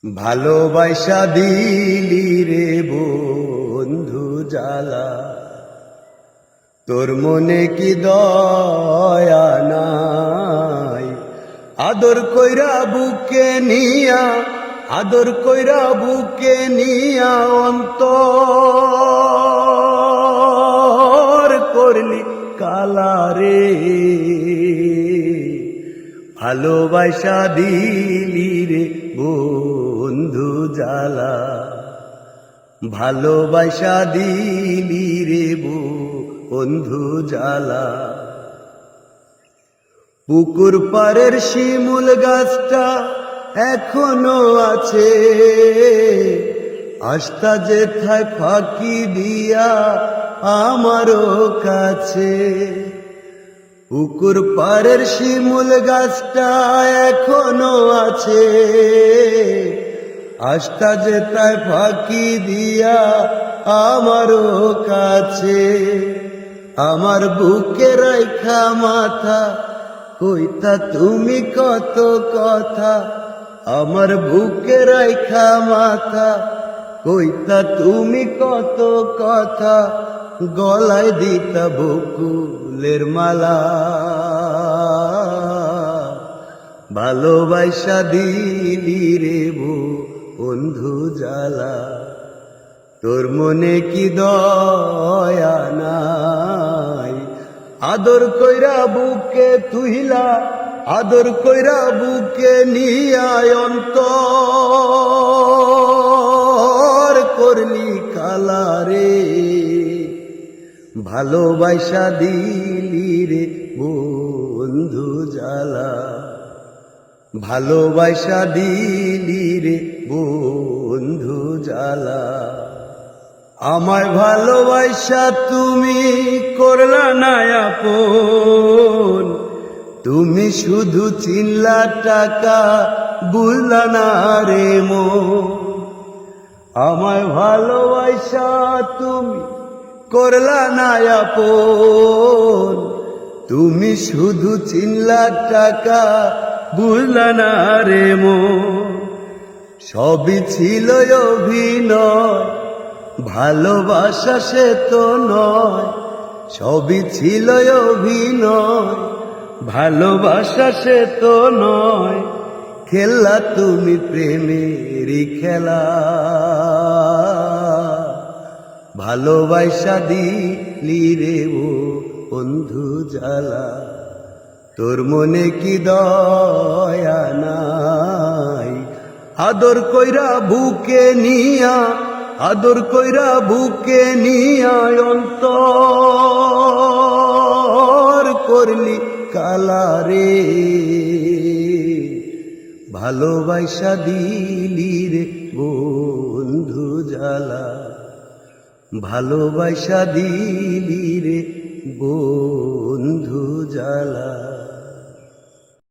ভালোবাসা দিলি রে বন্ধু জ্বালা, তোর মনে কি দয়া নাই? আদর কইরা বুকে নিয়া, আদর কইরা বুকে নিয়া অন্তর করলি কালা রে। ভালোবাসা দিলি রে বন্ধু জ্বালা, ভালোবাসা দিলি রে বন্ধু জ্বালা। পুকুর পাড়ের শিমুল গাছটা এখনো আছে, আস্থা যেথায় ফাঁকি দিয়া আমারও কাছে। পুকুর পাড়ের শিমুল গাছটা এখনো আছে, আস্থা যেথায় ফাঁকি দিয়া আমারও কাছে। আমার বুকে রাইখা মাথা কইতা তুমি কত কথা, আমার বুকে রাইখা মাথা কইতা তুমি কত কথা। গলায় দিতা বকুলের মালা, ভালোবাসা দিলি রে বন্ধু জ্বালা। তোর মনে কি দয়া নাই? আদর কইরা বুকে তুহিলা, আদর কইরা বুকে নিয়া অন্তর করলি কালা রে। ভালোবাসা দিলি রে বন্ধু জ্বালা, ভালোবাসা দিলি রে বন্ধু জ্বালা। আমায় ভালোবাসা তুমি করলা না আপন, তুমি শুধু চিনলা টাকা বুঝলা না রে মন। আমায় ভালোবাসা তুমি করলা না আপন, তুমি শুধু চিনলা টাকা বুঝলা না রে মন। সবই ছিল অভিনয়, ভালোবাসা সে তো নয়। সবই ছিল অভিনয়, ভালোবাসা সে তো নয়। খেলা তুমি প্রেমেরই খেলা, ভালোবাসা দিলি রে বন্ধু জ্বালা। তোর মনে কি দয়া নাই? আদর কইরা বুকে নিয়া, আদর কইরা বুকে নিয়া অন্তর করলি কালা রে। ভালোবাসা দিলি রে বন্ধু জ্বালা, ভালোবাসা দিলি রে বন্ধু জ্বালা।